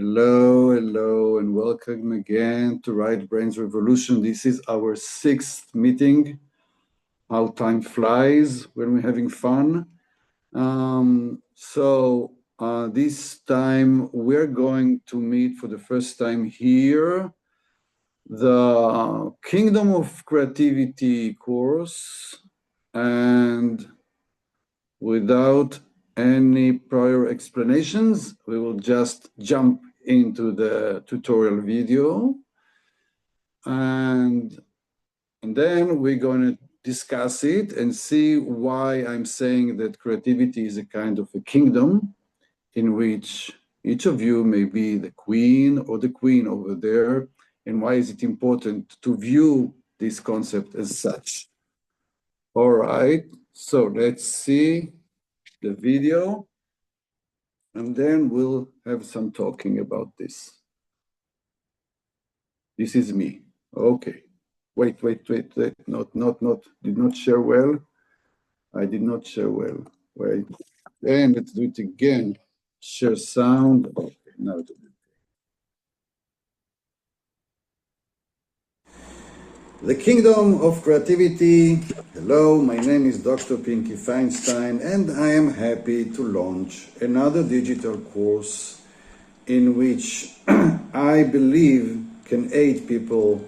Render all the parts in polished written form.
Hello, hello, and welcome again to Right Brains Revolution. This is our 6th meeting. How time flies when we're having fun. This time we're going to meet for the first time here the Kingdom of Creativity course, and without any prior explanations, we will just jump into the tutorial video, and then we're going to discuss it and see why I'm saying that creativity is a kind of a kingdom in which each of you may be the queen or the queen over there, and why is it important to view this concept as such. All right, so let's see the video, and then we'll have some talking about this. This is me. Okay. Wait. Not. Did not share well. I did not share well. Wait. And let's do it again. Share sound. Okay, now it will be. The Kingdom of Creativity. Hello, my name is Dr. Pinky Feinstein, and I am happy to launch another digital course in which I believe can aid people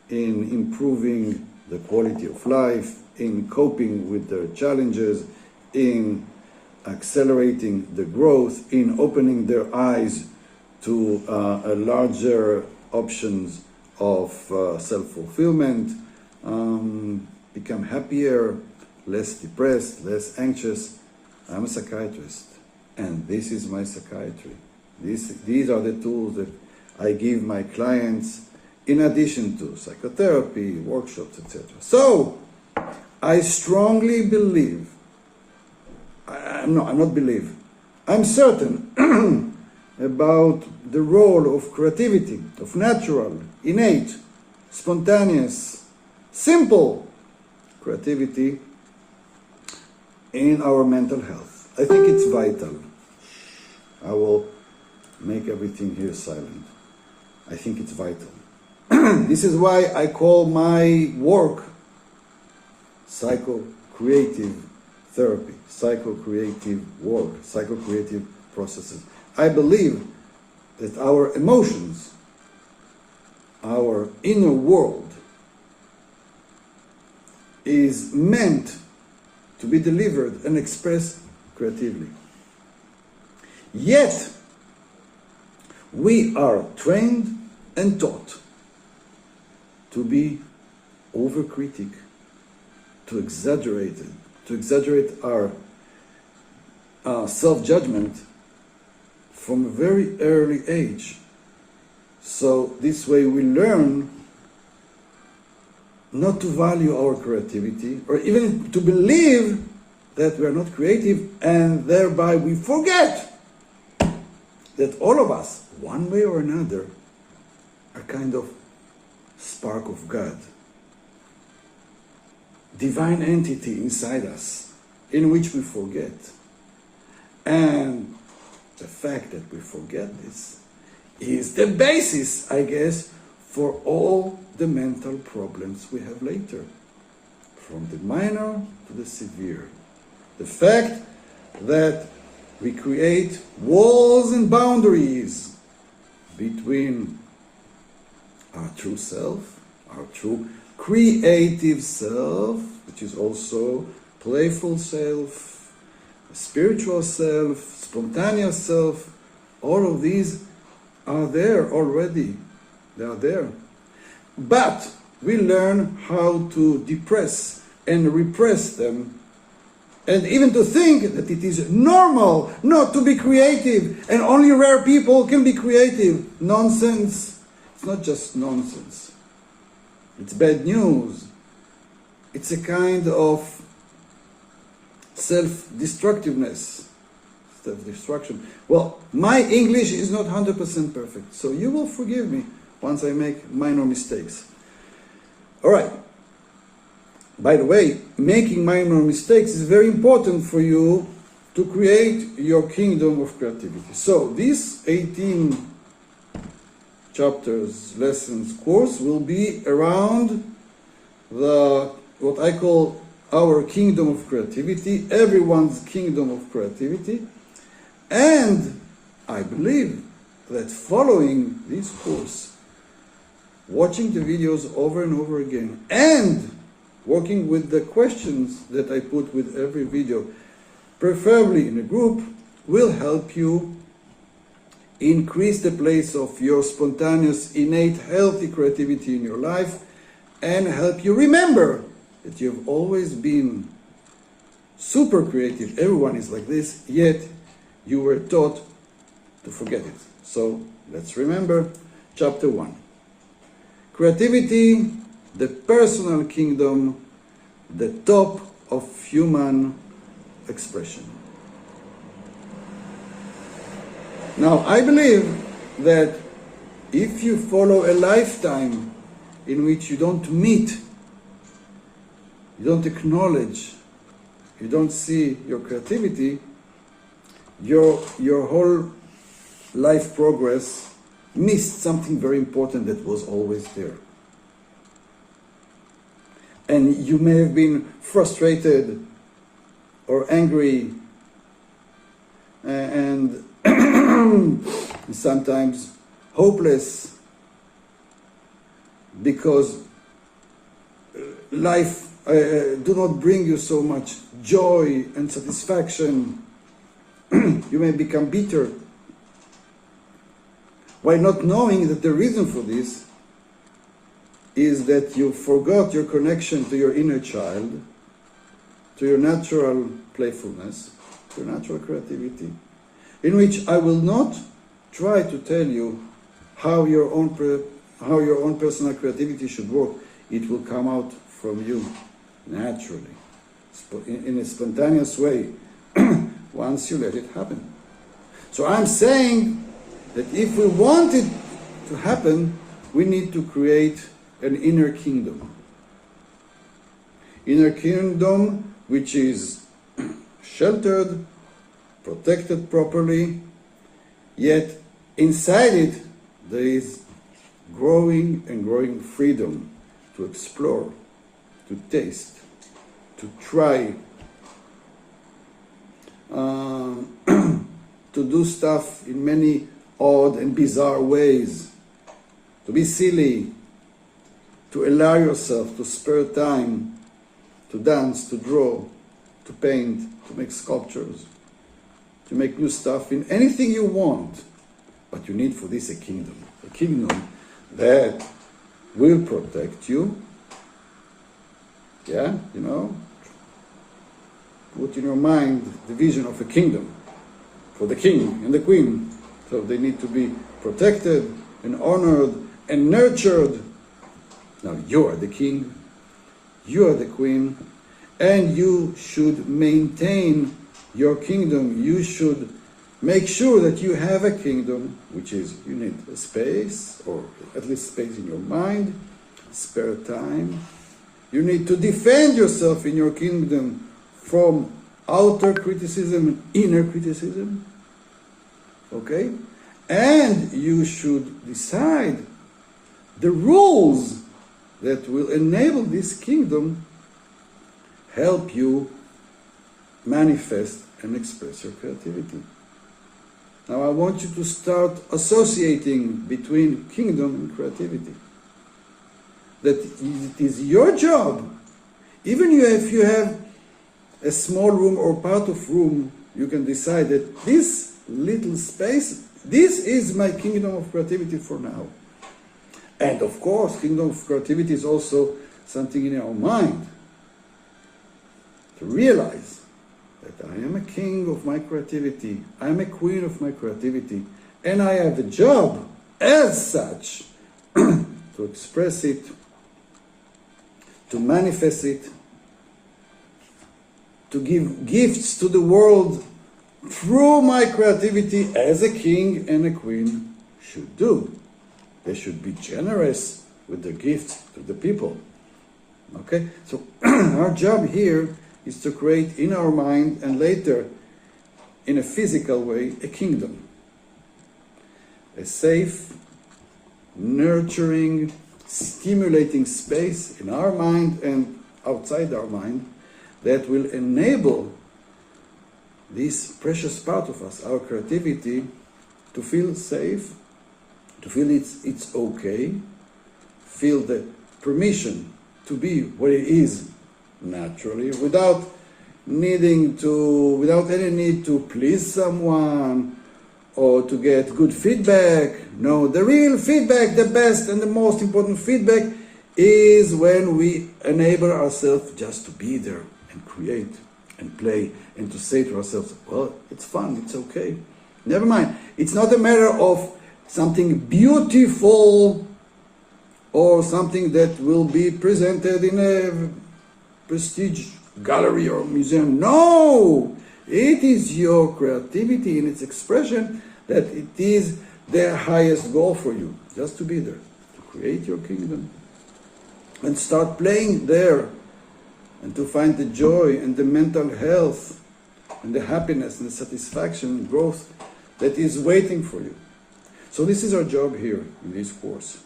in improving the quality of life, in coping with their challenges, in accelerating the growth, in opening their eyes to a larger options of self-fulfillment, become happier, less depressed, less anxious. I'm a psychiatrist, and this is my psychiatry. These are the tools that I give my clients in addition to psychotherapy, workshops, etc. So, I strongly believe, I'm certain about the role of creativity, of natural, innate, spontaneous, simple creativity in our mental health. I think it's vital. I will make everything here silent. I think it's vital. This is why I call my work psycho-creative therapy, psycho-creative work, psycho-creative processes. I believe that our emotions, our inner world, is meant to be delivered and expressed creatively. Yet, we are trained and taught to be overcritic, to exaggerate our self-judgment from a very early age. So this way we learn not to value our creativity, or even to believe that we are not creative, and thereby we forget that all of us, one way or another, are kind of spark of God, divine entity inside us, in which we forget. And the fact that we forget this is the basis, I guess, for all the mental problems we have later, from the minor to the severe. The fact that we create walls and boundaries between our true self, our true creative self, which is also playful self, spiritual self, spontaneous self. All of these are there already. They are there. But we learn how to depress and repress them, and even to think that it is normal not to be creative, and only rare people can be creative. Nonsense. It's not just nonsense. It's bad news. It's a kind of self-destructiveness. Self-destruction. Well, my English is not 100% perfect, so you will forgive me once I make minor mistakes. All right. By the way, making minor mistakes is very important for you to create your kingdom of creativity. So these 18 chapters, lessons, course will be around what I call our kingdom of creativity, everyone's kingdom of creativity. And I believe that following this course, watching the videos over and over again, and working with the questions that I put with every video, preferably in a group, will help you increase the place of your spontaneous, innate, healthy creativity in your life, and help you remember that you've always been super creative. Everyone is like this, yet you were taught to forget it. So let's remember chapter 1. Creativity, the personal kingdom, the top of human expression. Now, I believe that if you follow a lifetime in which you don't meet, you don't acknowledge, you don't see your creativity, your whole life progress missed something very important that was always there. And you may have been frustrated or angry and sometimes hopeless because life do not bring you so much joy and satisfaction. You may become bitter while not knowing that the reason for this is that you forgot your connection to your inner child, to your natural playfulness, to your natural creativity, in which I will not try to tell you how your own personal creativity should work. It will come out from you naturally, in a spontaneous way, once you let it happen. So I'm saying that if we want it to happen, we need to create an inner kingdom. Inner kingdom which is sheltered, protected properly, yet inside it there is growing and growing freedom to explore, to taste, to try, to do stuff in many odd and bizarre ways, to be silly, to allow yourself to spare time, to dance, to draw, to paint, to make sculptures, to make new stuff in anything you want. But you need for this a kingdom that will protect you. Yeah, you know, put in your mind the vision of a kingdom for the king and the queen. So they need to be protected and honored and nurtured. Now you are the king, you are the queen, and you should maintain your kingdom. You should make sure that you have a kingdom, which is you need a space, or at least space in your mind, spare time. You need to defend yourself in your kingdom from outer criticism and inner criticism. Okay? And you should decide the rules that will enable this kingdom help you manifest and express your creativity. Now I want you to start associating between kingdom and creativity. That it is your job, even if you have a small room or part of room, you can decide that this little space, this is my kingdom of creativity for now. And of course, kingdom of creativity is also something in our mind. To realize that I am a king of my creativity, I am a queen of my creativity, and I have a job as such to express it, to manifest it, to give gifts to the world through my creativity as a king and a queen should do. They should be generous with their gifts to the people. Okay? So our job here is to create in our mind and later in a physical way a kingdom. A safe, nurturing, stimulating space in our mind and outside our mind that will enable this precious part of us, our creativity, to feel safe, to feel it's okay, feel the permission to be what it is naturally, without any need to please someone or to get good feedback. No, the real feedback, the best and the most important feedback is when we enable ourselves just to be there and create and play and to say to ourselves, well, it's fun, it's okay. Never mind. It's not a matter of something beautiful or something that will be presented in a prestige gallery or museum. No! It is your creativity in its expression that it is the highest goal for you. Just to be there, to create your kingdom and start playing there and to find the joy and the mental health and the happiness and the satisfaction and growth that is waiting for you. So this is our job here in this course,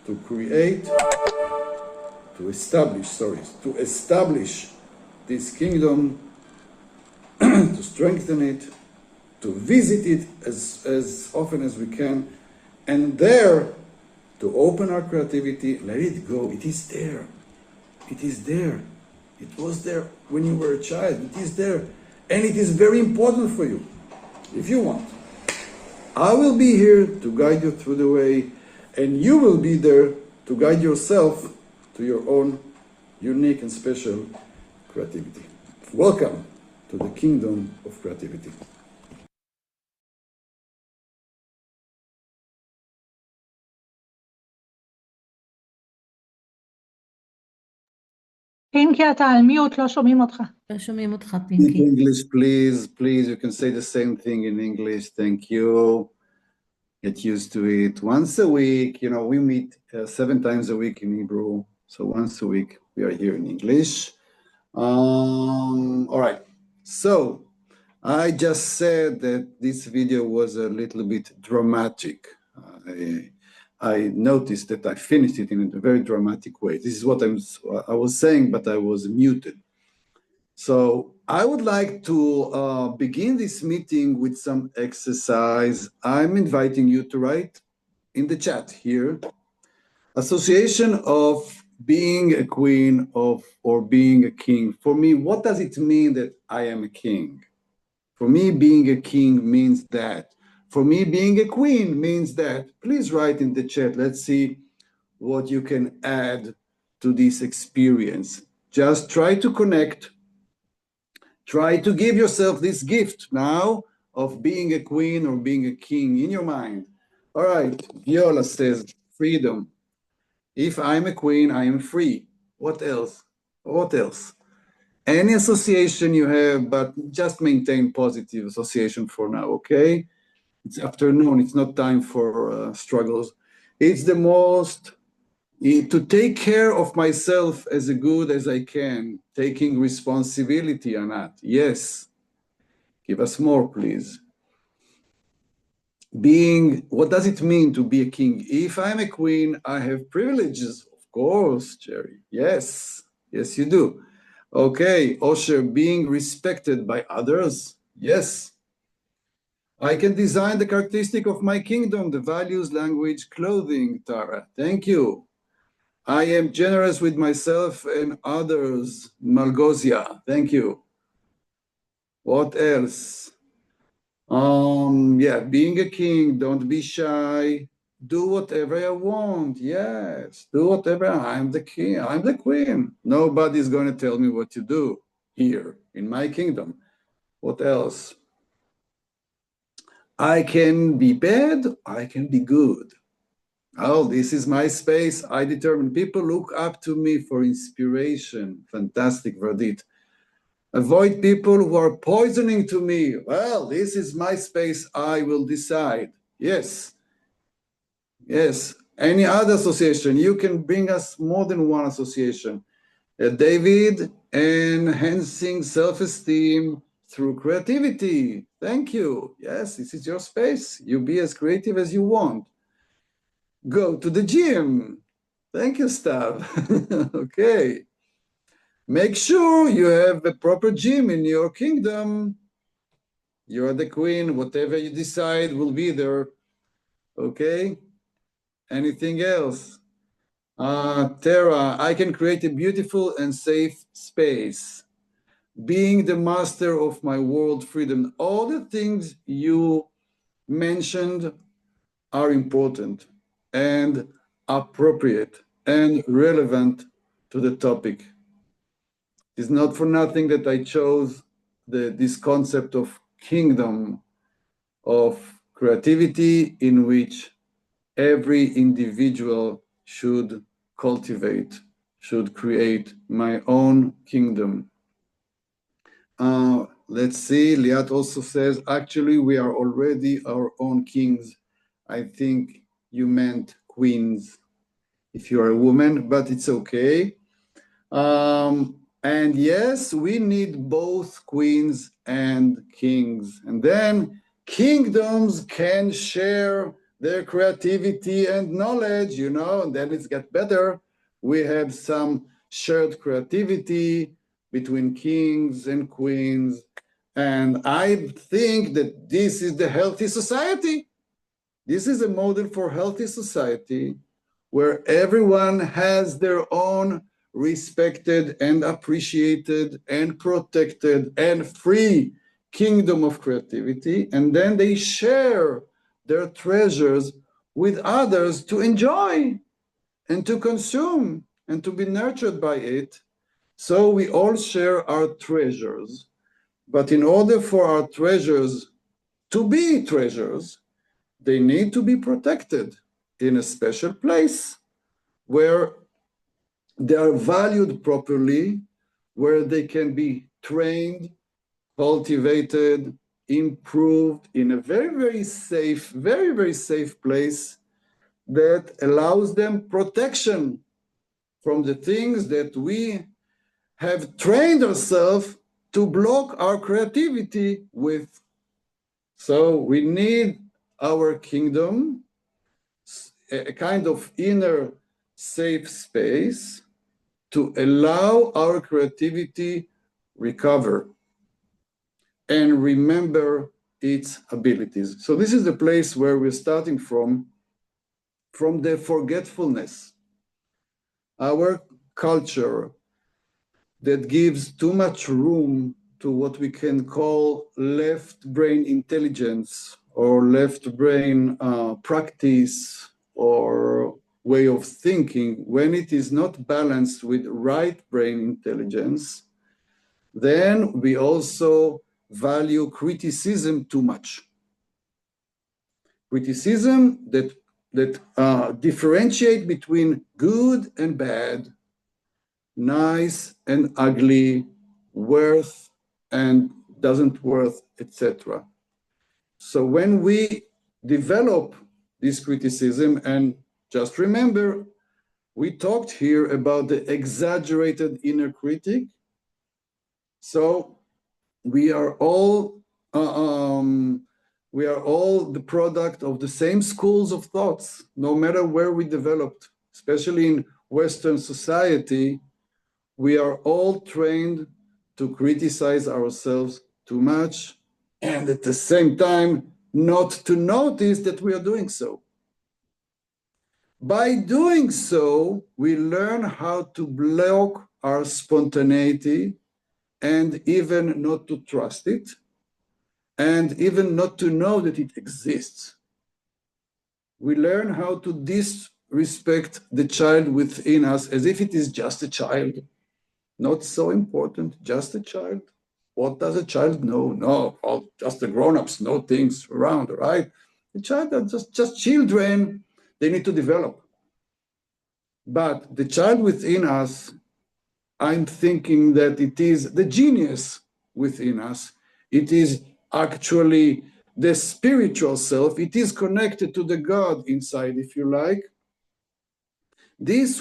to create, to establish this kingdom, to strengthen it, to visit it as often as we can, and there to open our creativity, let it go. It is there. It is there. It was there when you were a child. It is there. And it is very important for you, if you want. I will be here to guide you through the way, and you will be there to guide yourself to your own unique and special creativity. Welcome to the kingdom of creativity. פינקי, אתה על מיוט, לא שומעים אותך. לא שומעים אותך, Speak פינקי. English, please. You can say the same thing in English. Thank you. Get used to it. Once a week, we meet 7 times a week in Hebrew. So once a week, we are here in English. All right. So I just said that this video was a little bit dramatic. I noticed that I finished it in a very dramatic way. This is what I was saying, but I was muted. So I would like to begin this meeting with some exercise. I'm inviting you to write in the chat here, association of being a queen or being a king. For me, what does it mean that I am a king? For me, being a king means that. For me, being a queen means that. Please write in the chat. Let's see what you can add to this experience. Just try to connect. Try to give yourself this gift now of being a queen or being a king in your mind. All right, Viola says, freedom. If I'm a queen, I am free. What else? What else? Any association you have, but just maintain positive association for now, okay? It's afternoon, it's not time for struggles. It's the most, to take care of myself as good as I can, taking responsibility or not. Yes. Give us more, please. What does it mean to be a king? If I'm a queen, I have privileges. Of course, Jerry. Yes. Yes, you do. Okay, Osher, being respected by others. Yes. I can design the characteristic of my kingdom, the values, language, clothing, Tara. Thank you. I am generous with myself and others, Malgosia. Thank you. What else? Yeah, being a king, don't be shy. Do whatever I want. Yes, do whatever. I'm the king. I'm the queen. Nobody's going to tell me what to do here in my kingdom. What else? I can be bad. I can be good. Oh, this is my space. I determine. People look up to me for inspiration. Fantastic, Verdit. Avoid people who are poisoning to me. Well, this is my space. I will decide. Yes. Yes. Any other association? You can bring us more than one association. David, enhancing self-esteem through creativity. Thank you. Yes, this is your space. You be as creative as you want. go to the gym. Thank you, Stav. Okay. Make sure you have a proper gym in your kingdom. You're the queen. Whatever you decide will be there. Okay. Anything else? Tara, I can create a beautiful and safe space. Being the master of my world freedom. All the things you mentioned are important and appropriate and relevant to the topic. It's not for nothing that I chose this concept of kingdom of creativity in which every individual should cultivate, should create my own kingdom. Let's see, Liat also says, actually, we are already our own kings. I think you meant queens if you are a woman, but it's okay. And yes, we need both queens and kings. And then kingdoms can share their creativity and knowledge, you know, and then it's get better. We have some shared creativity between kings and queens. And I think that this is the healthy society. This is a model for healthy society where everyone has their own respected and appreciated and protected and free kingdom of creativity, and then they share their treasures with others to enjoy and to consume and to be nurtured by it. So we all share our treasures, but in order for our treasures to be treasures, they need to be protected in a special place where they are valued properly, where they can be trained, cultivated, improved in a very safe place that allows them protection from the things that we have trained ourselves to block our creativity with. So we need our kingdom, a kind of inner safe space to allow our creativity recover and remember its abilities. So this is the place where we're starting from the forgetfulness. Our culture that gives too much room to what we can call left brain intelligence or left brain practice or way of thinking, when it is not balanced with right brain intelligence, then we also value criticism too much. Criticism that differentiate between good and bad, nice and ugly, worth and doesn't worth, etc. So when we develop this criticism, and just remember, we talked here about the exaggerated inner critic. So we are all the product of the same schools of thoughts, no matter where we developed, especially in Western society. We are all trained to criticize ourselves too much, and at the same time, not to notice that we are doing so. By doing so, we learn how to block our spontaneity and even not to trust it, and even not to know that it exists. We learn how to disrespect the child within us as if it is just a child. Not so important, just a child. What does a child know? No, all just the grown-ups know things around, right? The child are just children, they need to develop. But the child within us, I'm thinking that it is the genius within us. It is actually the spiritual self. It is connected to the God inside, if you like. This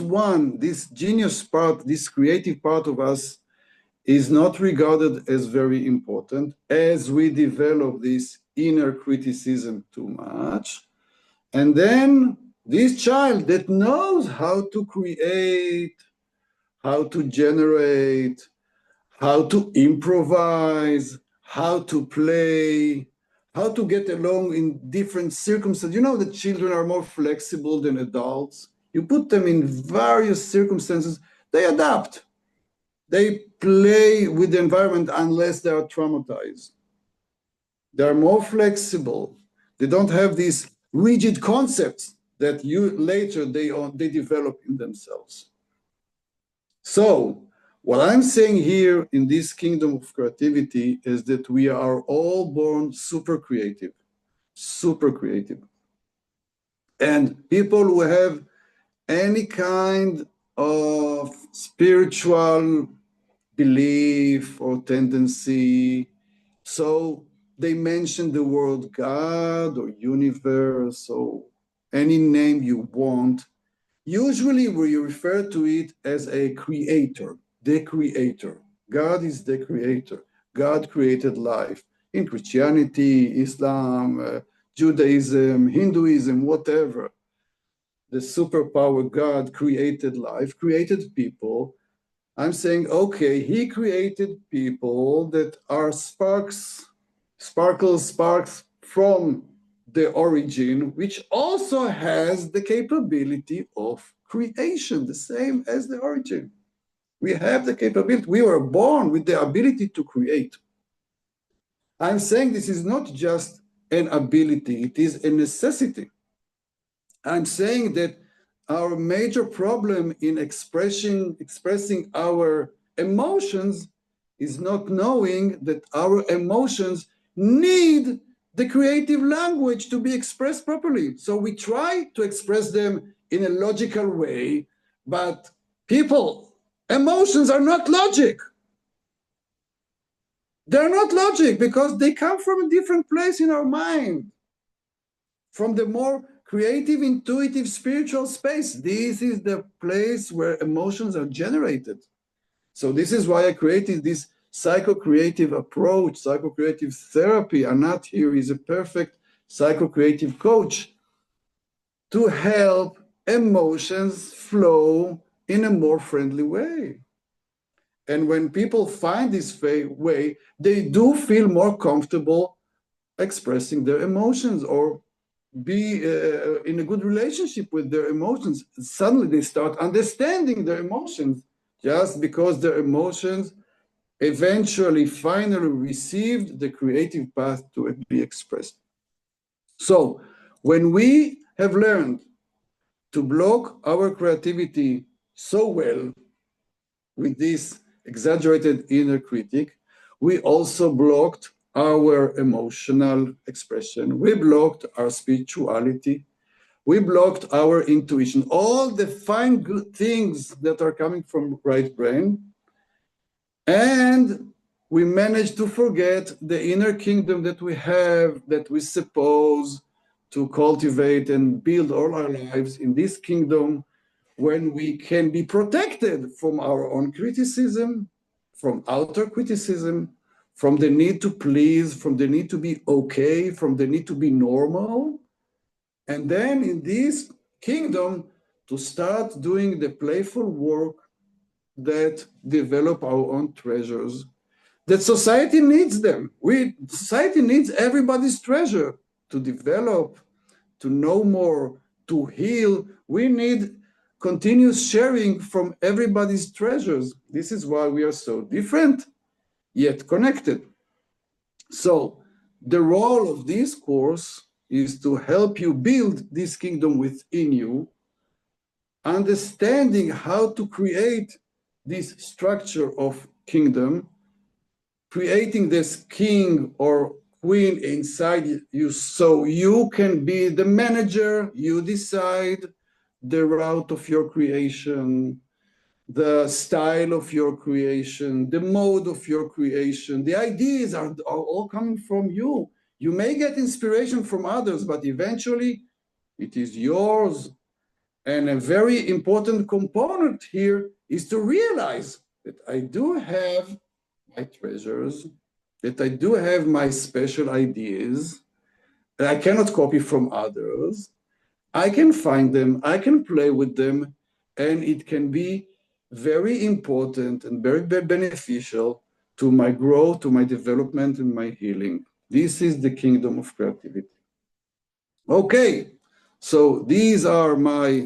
genius part, this creative part of us is not regarded as very important as we develop this inner criticism too much. And then This child that knows how to create, how to generate, how to improvise, how to play, how to get along in different circumstances. You know that children are more flexible than adults. You put them in various circumstances, they adapt. They play with the environment unless they are traumatized. They are more flexible. They don't have these rigid concepts that later they develop in themselves. So what I'm saying here in this kingdom of creativity is that we are all born super creative. And people who have any kind of spiritual belief or tendency, so they mention the word God or universe or any name you want. Usually we refer to it as a creator, the creator. God is the creator. God created life. In Christianity, Islam, Judaism, Hinduism, whatever, the superpower God created life, created people. I'm saying, okay, he created people that are sparks from the origin, which also has the capability of creation, the same as the origin. We have the capability, we were born with the ability to create. I'm saying this is not just an ability, it is a necessity. I'm saying that our major problem in expressing our emotions is not knowing that our emotions need the creative language to be expressed properly. So we try to express them in a logical way, but people, emotions are not logic. They're not logic because they come from a different place in our mind, from the more creative, intuitive, spiritual space. This is the place where emotions are generated. So this is why I created this psycho-creative approach, psycho-creative therapy. Anat here is a perfect psycho-creative coach to help emotions flow in a more friendly way. And when people find this way, they do feel more comfortable expressing their emotions or be in a good relationship with their emotions. Suddenly they start understanding their emotions just because their emotions eventually finally received the creative path to be expressed. So when we have learned to block our creativity so well with this exaggerated inner critic, we also blocked our emotional expression. We blocked our spirituality. We blocked our intuition, all the fine good things that are coming from right brain. And we managed to forget the inner kingdom that we have, that we suppose to cultivate and build all our lives in this kingdom, when we can be protected from our own criticism, from outer criticism, from the need to please, from the need to be okay, from the need to be normal. And then in this kingdom, to start doing the playful work that develop our own treasures, that society needs them. Society needs everybody's treasure to develop, to know more, to heal. We need continuous sharing from everybody's treasures. This is why we are so different, yet connected. So the role of this course is to help you build this kingdom within you, understanding how to create this structure of kingdom, creating this king or queen inside you so you can be the manager. You decide the route of your creation, the style of your creation, the mode of your creation. The ideas are all coming from you. You may get inspiration from others, but eventually it is yours. And a very important component here is to realize that I do have my treasures, that I do have my special ideas that I cannot copy from others. I can find them, I can play with them, and it can be very important and very beneficial to my growth, to my development, and my healing. This is the kingdom of creativity. Okay, so these are my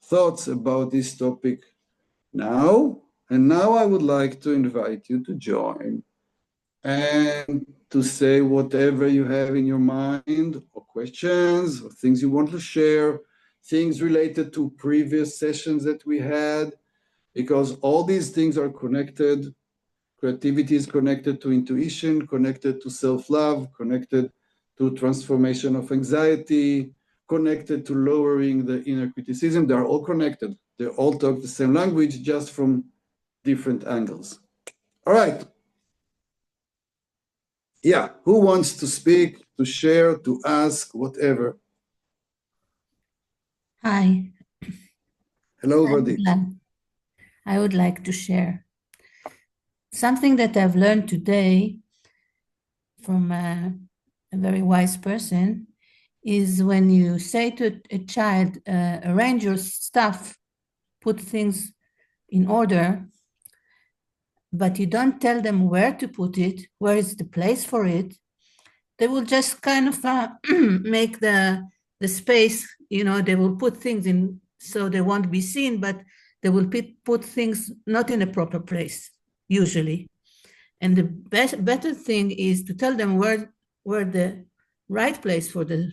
thoughts about this topic now. And now I would like to invite you to join and to say whatever you have in your mind, or questions, or things you want to share, things related to previous sessions that we had, because all these things are connected. Creativity is connected to intuition, connected to self-love, connected to transformation of anxiety, connected to lowering the inner criticism. They're all connected. They all talk the same language, just from different angles. All right. Yeah, who wants to speak, to share, to ask, whatever? Hi. Hello, Verdit. I would like to share something that I've learned today from a very wise person is when you say to a child, arrange your stuff, put things in order, but you don't tell them where to put it, where is the place for it, they will just kind of make the space, they will put things in so they won't be seen, but they will put things not in a proper place, usually. And the better thing is to tell them where the right place for the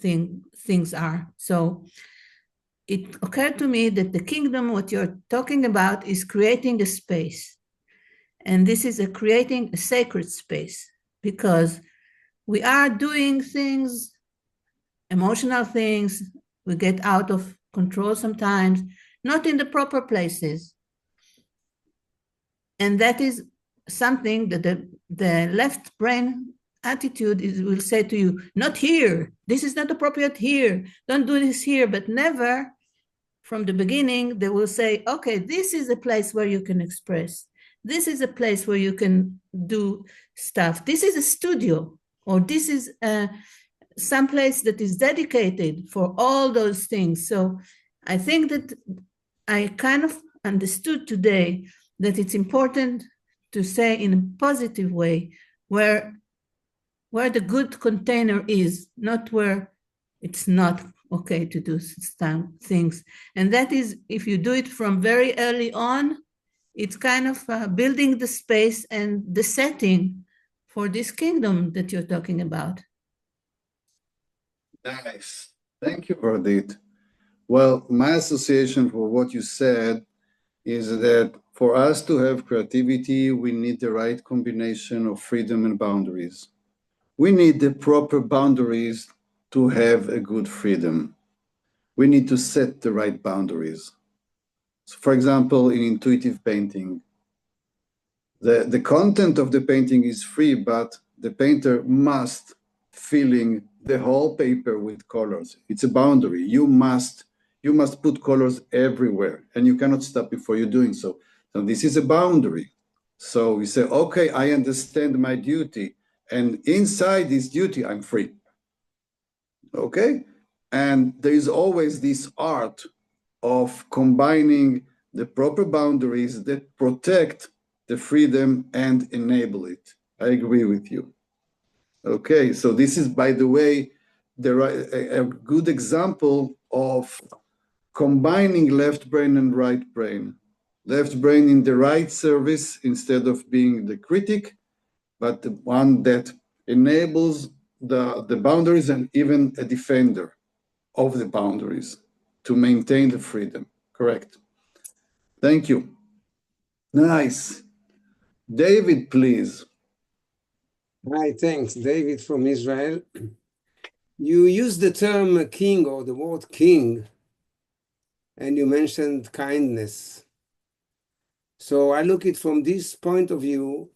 things are. So it occurred to me that the kingdom, what you're talking about, is creating a space. And this is creating a sacred space, because we are doing things, emotional things, we get out of control sometimes, not in the proper places. And that is something that the left brain attitude will say to you, not here, this is not appropriate here, don't do this here, but never from the beginning, they will say, okay, this is a place where you can express. This is a place where you can do stuff. This is a studio, or this is some place that is dedicated for all those things. So I think that I kind of understood today that it's important to say in a positive way where the good container is, not where it's not okay to do things. And that is, if you do it from very early on, it's kind of building the space and the setting for this kingdom that you're talking about. Nice. Thank you, Verdit. Well, my association for what you said is that for us to have creativity, we need the right combination of freedom and boundaries. We need the proper boundaries to have a good freedom. We need to set the right boundaries. So for example, in intuitive painting, the content of the painting is free, but the painter must filling the whole paper with colors. It's a boundary. You must put colors everywhere, and you cannot stop before you're doing so. So this is a boundary. So we say, okay, I understand my duty, and inside this duty, I'm free. Okay? And there is always this art of combining the proper boundaries that protect the freedom and enable it. I agree with you. Okay, so this is, by the way, a good example of combining left brain and right brain. Left brain in the right service instead of being the critic, but the one that enables the boundaries and even a defender of the boundaries to maintain the freedom. Correct. Thank you. Nice. David, please. Hi, thanks. David from Israel. You used the term king, or the word king, and you mentioned kindness. So I look at it from this point of view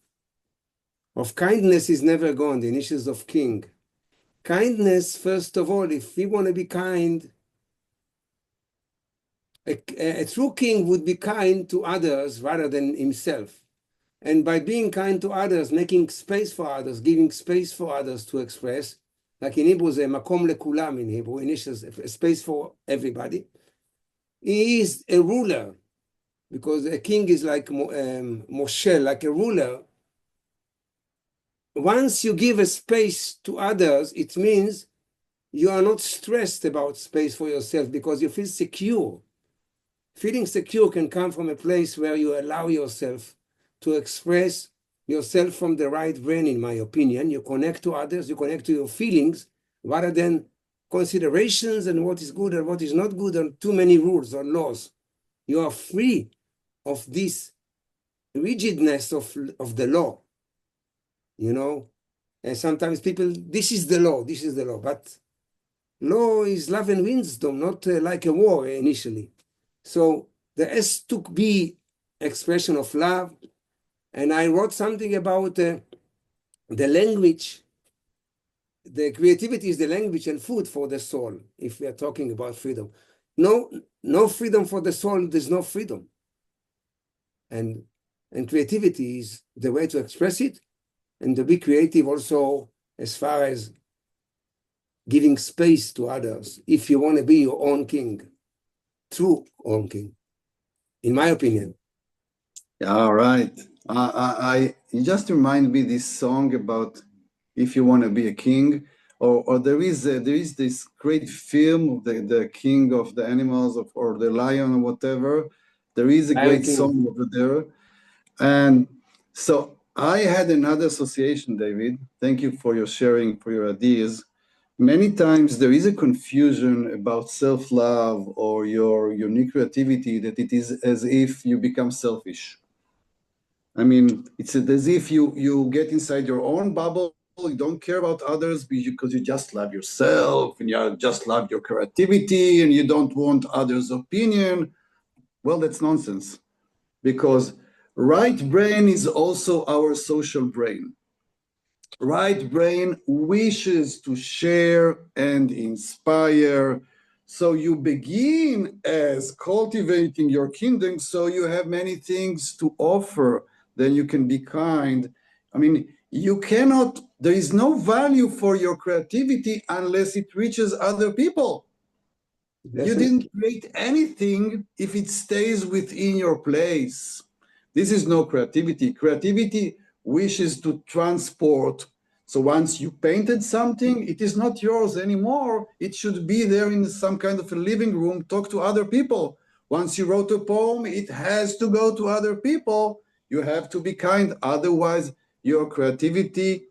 of kindness is never gone, the initials of king. Kindness, first of all, if we want to be kind, a true king would be kind to others rather than himself. And by being kind to others, making space for others, giving space for others to express, like in Hebrew, זה מקום לכולם in Hebrew, in English, a space for everybody. He is a ruler, because a king is like Moshe, like a ruler. Once you give a space to others, it means you are not stressed about space for yourself because you feel secure. Feeling secure can come from a place where you allow yourself to express yourself from the right brain, in my opinion. You connect to others, you connect to your feelings, rather than considerations and what is good and what is not good, and too many rules or laws. You are free of this rigidness of the law, you know? And sometimes people, this is the law, but law is love and wisdom, not like a war initially. So there has to be expression of love. And I wrote something about the language. The creativity is the language and food for the soul, if we are talking about freedom. No freedom for the soul, there's no freedom. And creativity is the way to express it, and to be creative also as far as giving space to others, if you want to be your own king, true own king, in my opinion. All right. You just remind me this song about if you want to be a king, or there is this great film of the king of the animals or the lion or whatever. There is a great song over there. And so I had another association, David. Thank you for your sharing, for your ideas. Many times there is a confusion about self-love or your unique creativity, that it is as if you become selfish. I mean, it's as if you get inside your own bubble, you don't care about others because you just love yourself and you just love your creativity and you don't want others' opinion. Well, that's nonsense, because right brain is also our social brain. Right brain wishes to share and inspire. So you begin as cultivating your kingdom, so you have many things to offer. Then you can be kind. I mean, you cannot, there is no value for your creativity unless it reaches other people. You didn't create anything if it stays within your place. This is no creativity. Creativity wishes to transport. So once you painted something, it is not yours anymore. It should be there in some kind of a living room, talk to other people. Once you wrote a poem, it has to go to other people. You have to be kind, otherwise your creativity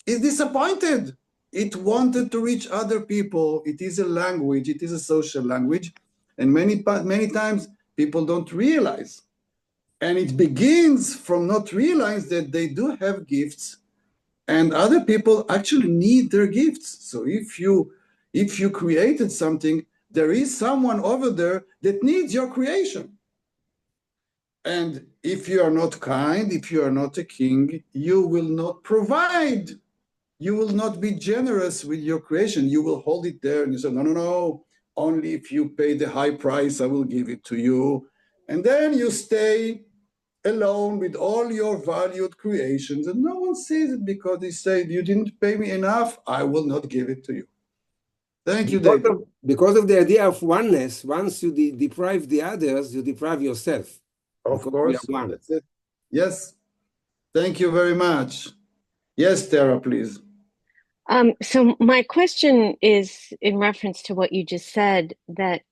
is disappointed. It wanted to reach other people. It is a language, it is a social language. And many times people don't realize. And it begins from not realize that they do have gifts and other people actually need their gifts. So if you created something, there is someone over there that needs your creation. And if you are not kind, if you are not a king, you will not provide. You will not be generous with your creation. You will hold it there and you say, no, only if you pay the high price, I will give it to you. And then you stay alone with all your valued creations, and no one sees it because they say, you didn't pay me enough, I will not give it to you. Thank you, David. Because of the idea of oneness, once you deprive the others, you deprive yourself. Of course, that's it. Yes, thank you very much. Yes, Tara, please. So my question is in reference to what you just said, that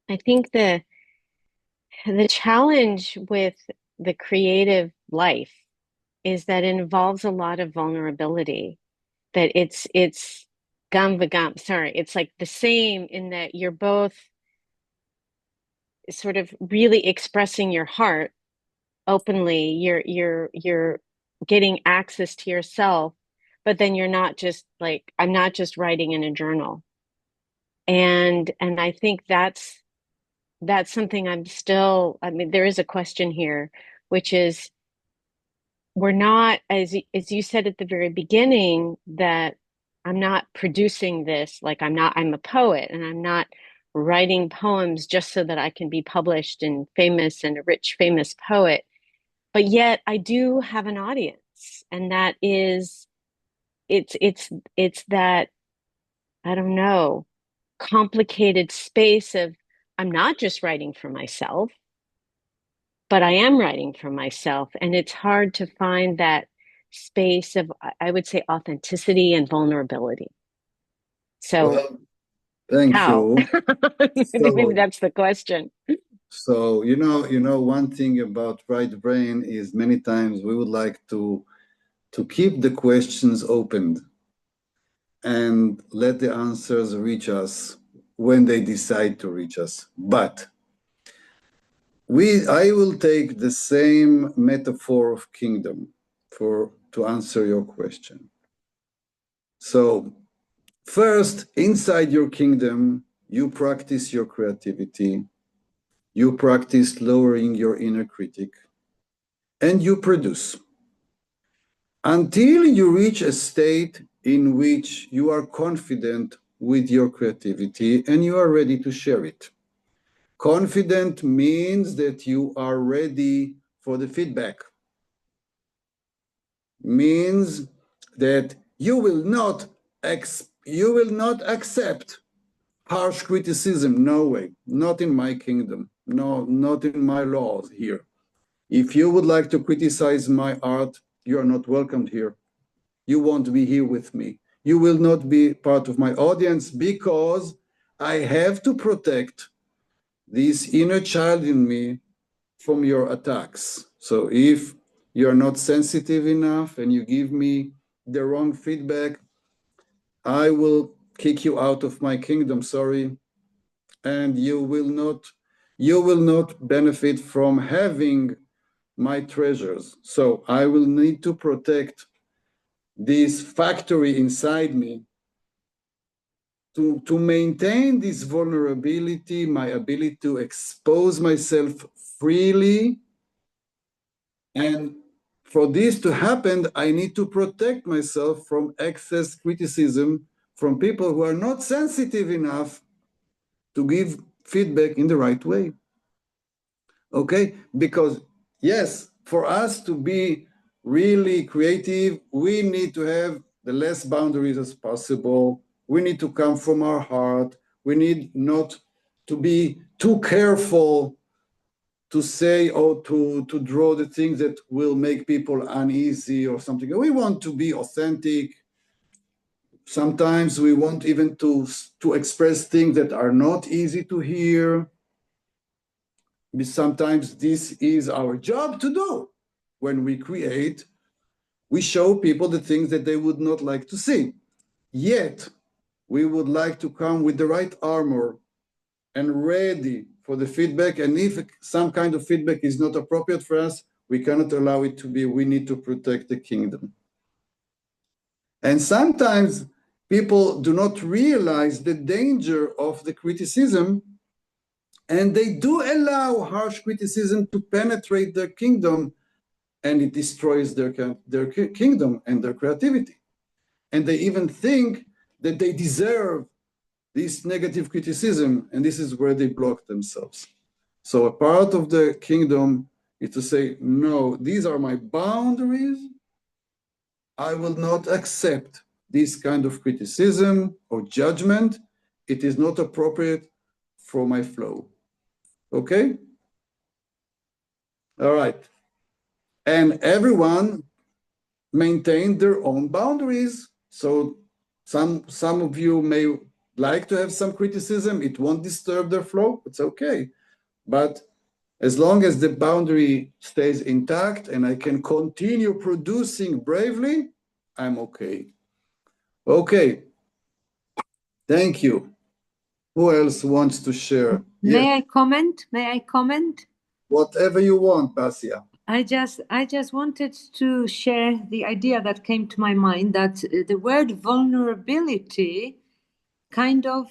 I think the challenge with the creative life is that it involves a lot of vulnerability, that it's gam v'gam, sorry, it's like the same in that you're both sort of really expressing your heart openly, you're getting access to yourself, but then you're not just like, I'm not just writing in a journal. And I think that's something I'm still, I mean, there is a question here, which is, we're not, as you said at the very beginning, that I'm not producing this, like I'm a poet and I'm not writing poems just so that I can be published and famous and a rich, famous poet. But yet I do have an audience, and that is, it's that I don't know, complicated space of I'm not just writing for myself, but I am writing for myself. And it's hard to find that space of, I would say, authenticity and vulnerability. So, Well, thank how? you. Maybe So, that's the question. so one thing about right brain is many times we would like to keep the questions open and let the answers reach us when they decide to reach us. But I will take the same metaphor of kingdom to answer your question. So first, inside your kingdom, you practice your creativity, you practice lowering your inner critic, and you produce until you reach a state in which you are confident with your creativity and you are ready to share it. Confident means that you are ready for the feedback. Means that you will not accept harsh criticism. No way. Not in my kingdom. No, not in my laws here. If you would like to criticize my art, you are not welcomed here. You won't be here with me. You will not be part of my audience because I have to protect this inner child in me from your attacks. So if you're not sensitive enough and you give me the wrong feedback, I will kick you out of my kingdom, sorry. And you will not benefit from having my treasures. So I will need to protect this factory inside me to maintain this vulnerability, my ability to expose myself freely. And for this to happen, I need to protect myself from excess criticism from people who are not sensitive enough to give feedback in the right way. Okay? Because yes, for us to be really creative, we need to have the less boundaries as possible. We need to come from our heart. We need not to be too careful to say or to draw the things that will make people uneasy or something. We want to be authentic. Sometimes we want even to express things that are not easy to hear. Sometimes this is our job to do. When we create, we show people the things that they would not like to see. Yet, we would like to come with the right armor and ready for the feedback. And if some kind of feedback is not appropriate for us, we cannot allow it to be. We need to protect the kingdom. And sometimes people do not realize the danger of the criticism, and they do allow harsh criticism to penetrate their kingdom, and it destroys their kingdom and their creativity. And they even think that they deserve this negative criticism, and this is where they block themselves. So a part of the kingdom is to say, no, these are my boundaries. I will not accept this kind of criticism or judgment. It is not appropriate for my flow. Okay? All right. And everyone maintain their own boundaries. So some of you may like to have some criticism. It won't disturb their flow. It's okay. But as long as the boundary stays intact and I can continue producing bravely, I'm okay. Okay. Thank you. Who else wants to share? May Yes. I comment? May I comment? Whatever you want, Basia. I just wanted to share the idea that came to my mind that the word vulnerability kind of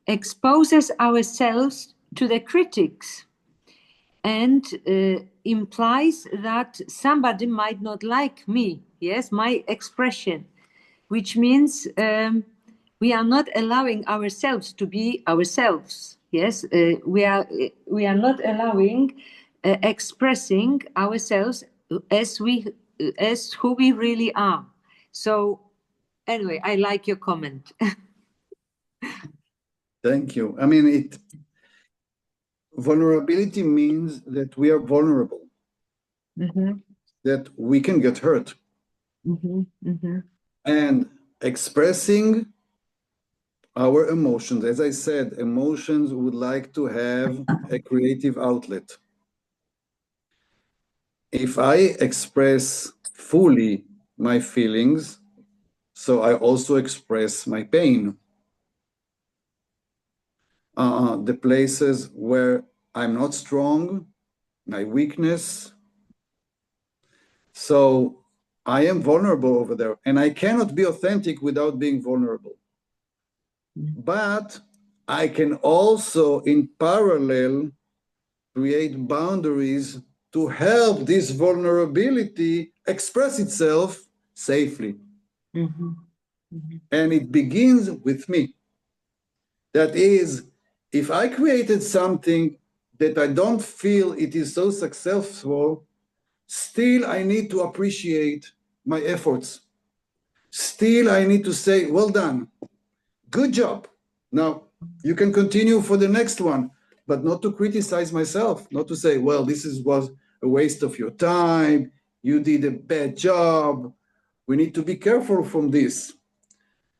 exposes ourselves to the critics and implies that somebody might not like me, yes, my expression, which means we are not allowing ourselves to be ourselves. Yes, we are not allowing expressing ourselves as who we really are. So anyway, I like your comment. Thank you. I mean, vulnerability means that we are vulnerable, that we can get hurt. And expressing our emotions, as I said, emotions would like to have a creative outlet. If I express fully my feelings, so I also express my pain. The places where I'm not strong, my weakness. So I am vulnerable over there, and I cannot be authentic without being vulnerable. But I can also, in parallel, create boundaries to help this vulnerability express itself safely. And it begins with me. That is, if I created something that I don't feel it is so successful, still I need to appreciate my efforts. Still I need to say, well done, good job. Now, you can continue for the next one, but not to criticize myself, not to say, well, was a waste of your time, you did a bad job. We need to be careful from this.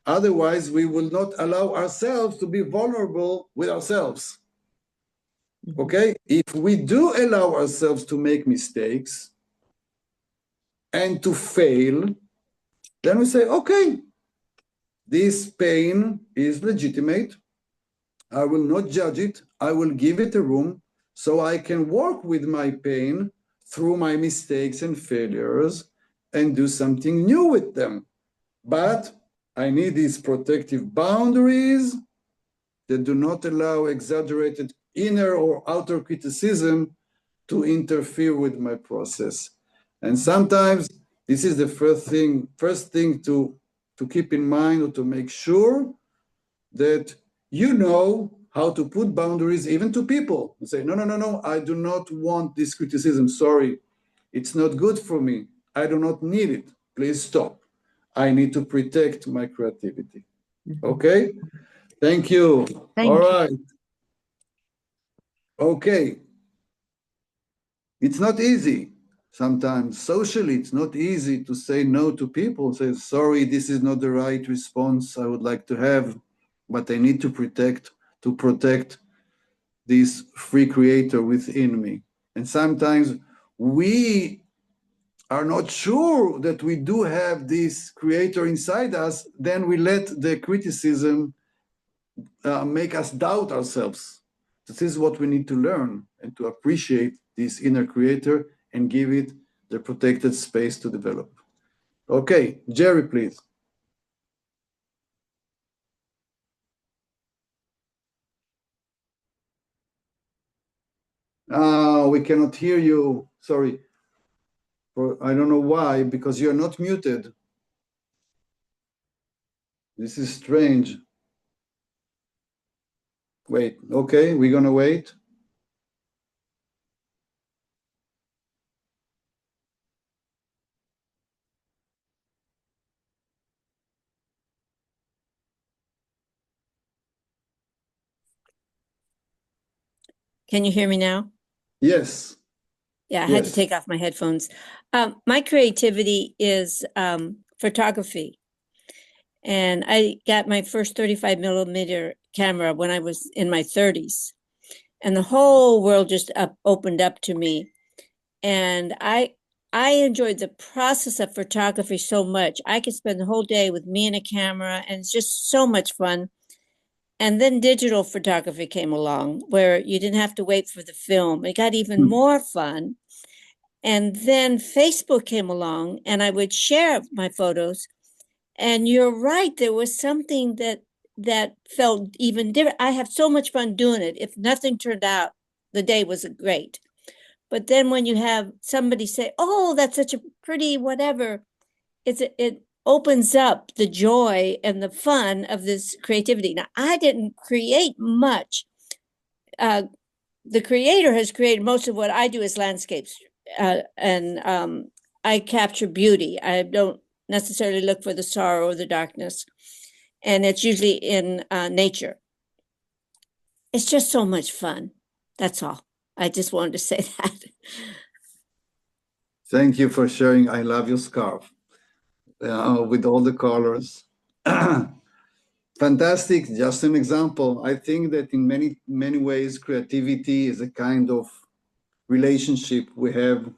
Otherwise, we will not allow ourselves to be vulnerable with ourselves. Okay? If we do allow ourselves to make mistakes and to fail, then we say, okay, this pain is legitimate. I will not judge it. I will give it a room so I can work with my pain through my mistakes and failures and do something new with them. But I need these protective boundaries that do not allow exaggerated inner or outer criticism to interfere with my process. And sometimes this is the first thing to keep in mind, or to make sure that you know how to put boundaries even to people and say, no, I do not want this criticism. Sorry, it's not good for me. I do not need it. Please stop. I need to protect my creativity. Okay? Thank you. Thank All you. right. Okay. It's not easy. Sometimes socially, it's not easy to say no to people, say, sorry, this is not the right response I would like to have, but I need to protect this free creator within me. And sometimes we are not sure that we do have this creator inside us, then we let the criticism make us doubt ourselves. This is what we need to learn, and to appreciate this inner creator and give it the protected space to develop. Okay, Jerry, please. We cannot hear you. Sorry. I don't know why, because you're not muted. This is strange. Wait, okay, we're gonna wait. Can you hear me now? Yes. Yeah, I had to take off my headphones. My creativity is photography. And I got my first 35 millimeter camera when I was in my 30s. And the whole world just opened up to me. And I enjoyed the process of photography so much. I could spend the whole day with me and a camera, and it's just so much fun. And then digital photography came along, where you didn't have to wait for the film. It got even more fun. And then Facebook came along, and I would share my photos. And you're right, there was something that felt even different. I have so much fun doing it. If nothing turned out, the day was great. But then when you have somebody say, "Oh, that's such a pretty whatever," it opens up the joy and the fun of this creativity. Now, I didn't create much. The creator has created most of what I do is landscapes, and I capture beauty. I don't necessarily look for the sorrow or the darkness. and it's usually in nature. It's just so much fun. That's all. I just wanted to say that. Thank you for sharing. I love your scarf with all the colors. Fantastic. Just an example. I think that in many ways, creativity is a kind of relationship we have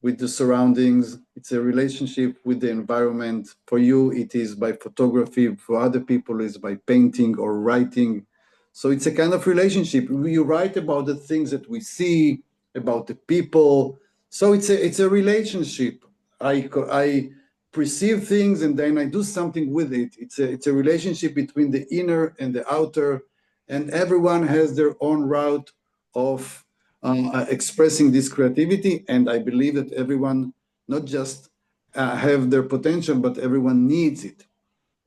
with the surroundings. It's a relationship with the environment. For you, it is by photography. For other people, it's by painting or writing. So it's a kind of relationship. We write about the things that we see, about the people. So it's a relationship. I perceive things and then I do something with it. It's a relationship between the inner and the outer, and everyone has their own route of expressing this creativity. And I believe that everyone not just have their potential, but everyone needs it.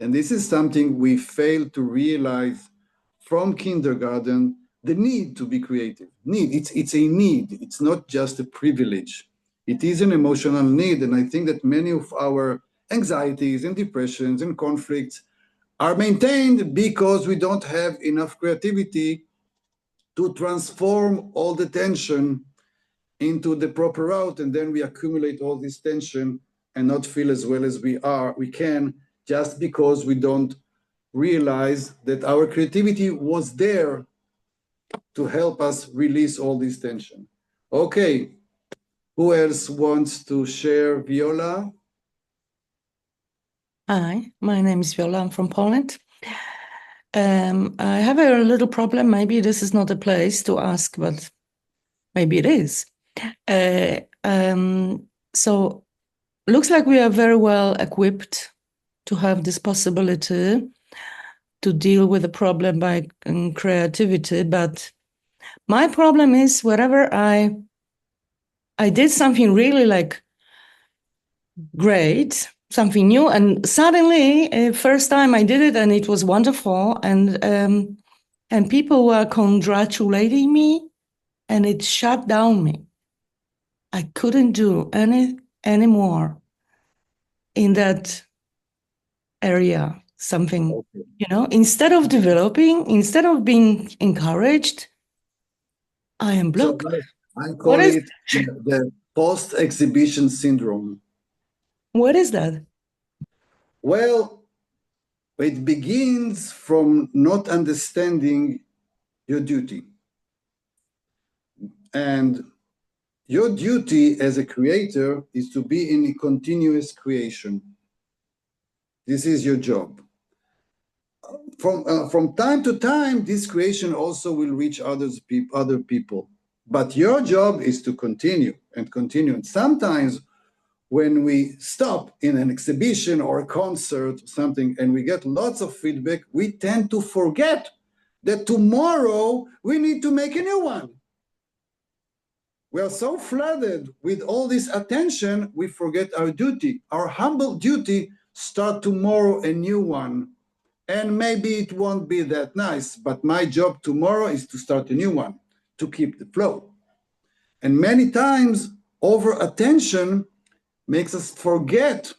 And this is something we fail to realize from kindergarten, the need to be creative. It's a need. It's not just a privilege. It is an emotional need. And I think that many of our anxieties and depressions and conflicts are maintained because we don't have enough creativity to transform all the tension into the proper route, and then we accumulate all this tension and not feel as well as we can, just because we don't realize that our creativity was there to help us release all this tension. Okay, who else wants to share? Viola? Hi, my name is Viola. I'm from Poland. I have a little problem. Maybe this is not a place to ask, but maybe it is. So looks like we are very well equipped to have this possibility to deal with the problem by creativity. But my problem is wherever I did something really like great, something new, and suddenly first time I did it and it was wonderful, and people were congratulating me, and it shut down me. I couldn't do any more in that area. Something, instead of developing, instead of being encouraged, I am blocked. So I call it the post-exhibition syndrome. What is that? Well, it begins from not understanding your duty. And your duty as a creator is to be in a continuous creation. This is your job. From time to time, this creation also will reach other people. But your job is to continue and continue. And sometimes when we stop in an exhibition or a concert or something and we get lots of feedback, we tend to forget that tomorrow we need to make a new one. We are so flooded with all this attention, we forget our duty. Our humble duty, start tomorrow a new one. And maybe it won't be that nice, but my job tomorrow is to start a new one, to keep the flow. And many times, over attention makes us forget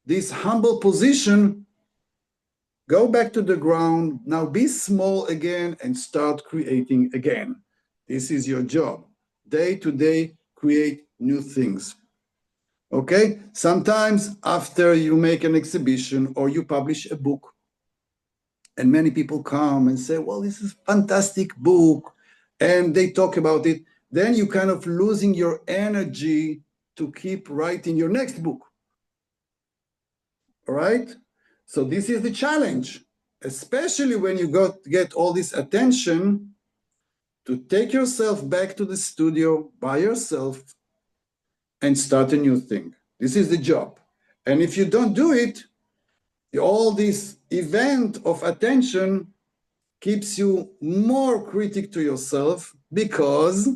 this humble position. Go back to the ground, now be small again and start creating again. This is your job. Day to day, create new things. Okay? Sometimes after you make an exhibition or you publish a book, and many people come and say, well, this is a fantastic book, and they talk about it, then you kind of losing your energy to keep writing your next book. All right? So this is the challenge, especially when you get all this attention, to take yourself back to the studio by yourself and start a new thing. This is the job. And if you don't do it, all this event of attention keeps you more critic to yourself, because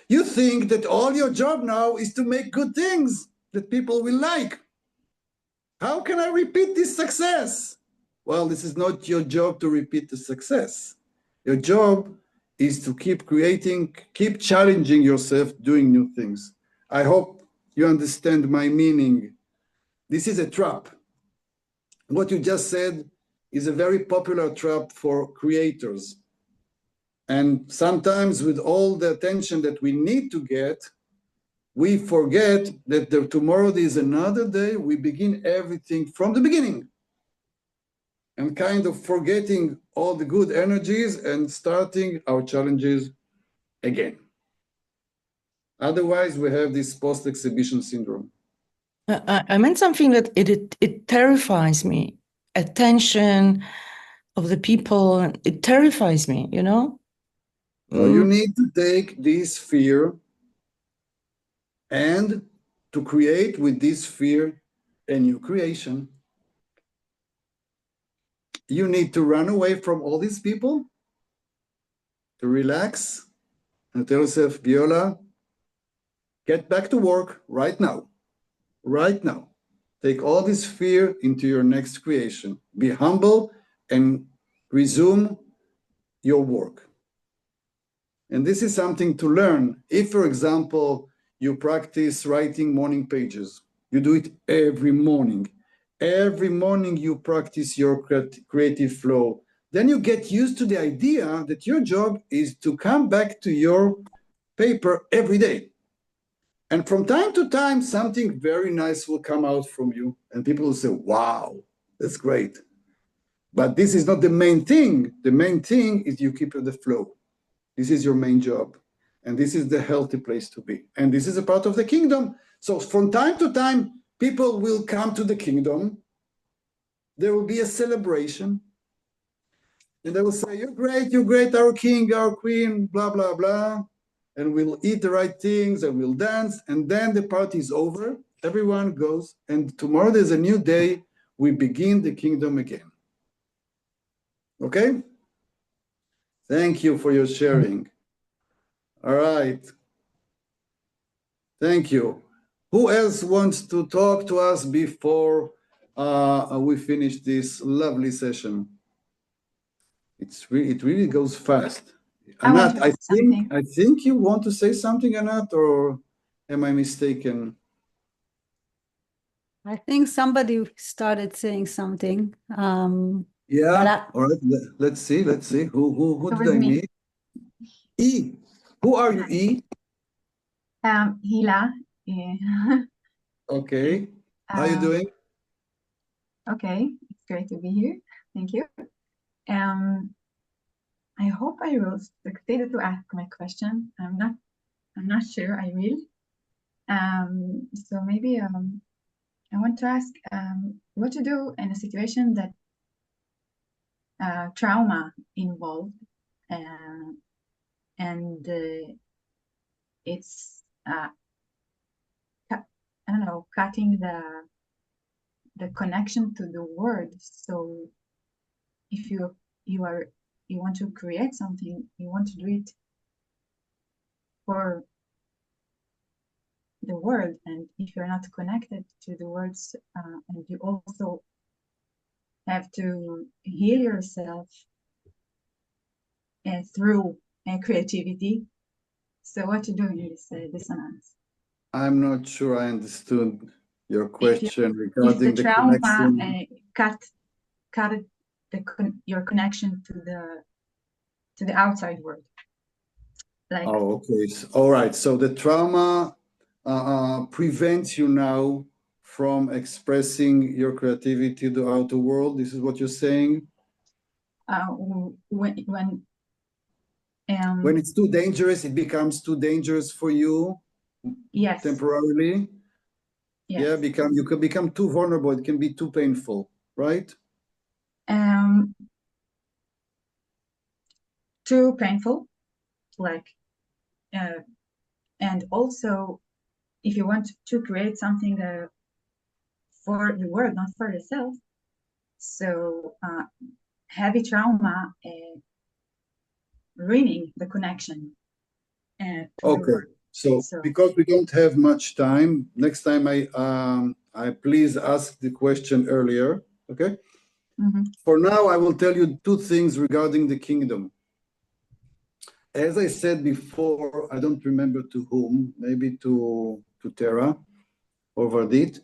you think that all your job now is to make good things that people will like. How can I repeat this success? Well, this is not your job to repeat the success. Your job is to keep creating, keep challenging yourself, doing new things. I hope you understand my meaning. This is a trap. What you just said is a very popular trap for creators. And sometimes with all the attention that we need to get, we forget that tomorrow is another day. We begin everything from the beginning and kind of forgetting all the good energies and starting our challenges again. Otherwise, we have this post-exhibition syndrome. I meant something that it terrifies me. Attention of the people, it terrifies me, you know? So you need to take this fear and to create with this fear a new creation. You need to run away from all these people, to relax, and tell yourself, Viola, get back to work right now. Right now. Take all this fear into your next creation. Be humble and resume your work. And this is something to learn. If, for example, you practice writing morning pages, you do it every morning. Every morning you practice your creative flow. Then you get used to the idea that your job is to come back to your paper every day. And from time to time, something very nice will come out from you. And people will say, wow, that's great. But this is not the main thing. The main thing is you keep the flow. This is your main job. And this is the healthy place to be. And this is a part of the kingdom. So from time to time, people will come to the kingdom. There will be a celebration. And they will say, you're great, our king, our queen, blah, blah, blah. And we'll eat the right things and we'll dance. And then the party is over. Everyone goes. And tomorrow there's a new day. We begin the kingdom again. Okay? Thank you for your sharing. All right. Thank you. Who else wants to talk to us before we finish this lovely session? It really goes fast. Anat, I think you want to say something, Anat, or am I mistaken? I think somebody started saying something. Yeah. All right. Let's see. Who did I meet? E. Who are you, E? Hila. Okay. How are you doing? Okay, it's great to be here. Thank you. I hope I will succeed to ask my question. I'm not sure I will. So maybe I want to ask what to do in a situation that trauma involved, and it's I don't know, cutting the connection to the word. So if you want to create something, you want to do it for the word, and if you're not connected to the words, and you also have to heal yourself through creativity. So what to do in this dissonance? I'm not sure I understood your question regarding if the trauma connection. cut your connection to the outside world. Like, Oh, okay. All right. So the trauma prevents you now from expressing your creativity to the outer world. This is what you're saying? When it's too dangerous, it becomes too dangerous for you. Yes. Temporarily. Yes. Yeah, you can become too vulnerable. It can be too painful, right? Too painful, like, and also, if you want to create something for the world, not for yourself, so heavy trauma ruining the connection. Okay. So because we don't have much time, next time I please ask the question earlier, okay? Mm-hmm. For now, I will tell you two things regarding the kingdom. As I said before, I don't remember to whom, maybe to Tara or Vardit.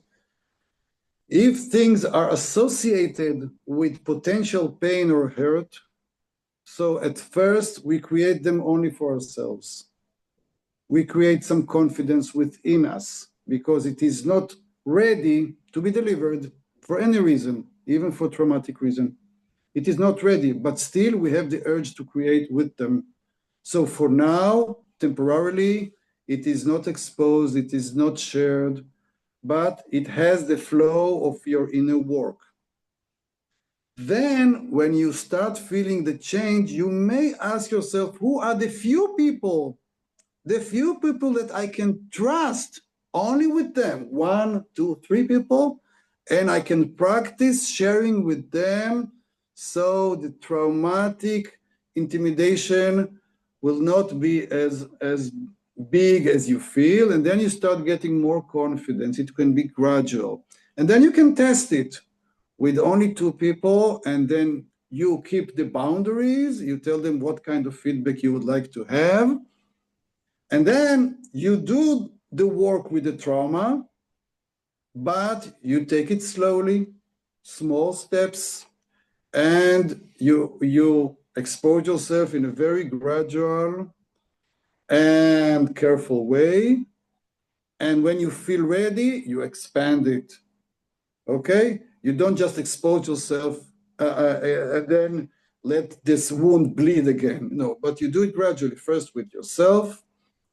If things are associated with potential pain or hurt, so at first we create them only for ourselves. We create some confidence within us because it is not ready to be delivered for any reason, even for traumatic reason. It is not ready, but still we have the urge to create with them. So for now, temporarily, it is not exposed, it is not shared, but it has the flow of your inner work. Then when you start feeling the change, you may ask yourself, who are the few people that I can trust only with them, 1, 2, 3 people, and I can practice sharing with them so the traumatic intimidation will not be as big as you feel, and then you start getting more confidence. It can be gradual. And then you can test it with only 2 people, and then you keep the boundaries, you tell them what kind of feedback you would like to have, and then you do the work with the trauma, but you take it slowly, small steps, and you expose yourself in a very gradual and careful way. And when you feel ready, you expand it. Okay? You don't just expose yourself and then let this wound bleed again. No, but you do it gradually, first with yourself,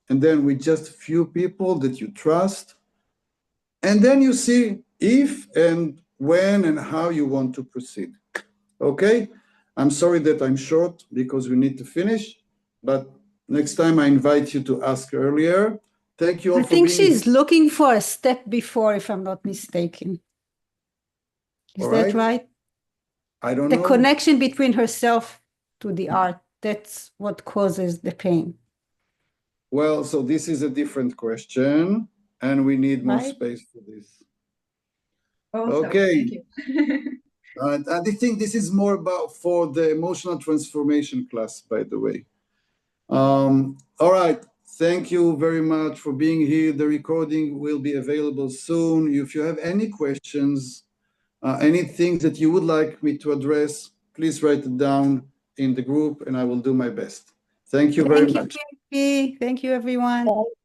and then with just a few people that you trust. And then you see if and when and how you want to proceed. Okay? I'm sorry that I'm short because we need to finish, but next time I invite you to ask earlier. Thank you all I for think being she's here. looking for a step before, if I'm not mistaken. Is All that right? right? I don't The know. connection between herself to the art, that's what causes the pain, Well, so this is a different question, and we need more right? space for this. Also, Okay. thank you. And I think this is more about for the emotional transformation class, by the way. All right. Thank you very much for being here. The recording will be available soon. If you have any questions, anything that you would like me to address, please write it down in the group and I will do my best. Thank you very Thank you, much. Kirby. Thank you, everyone.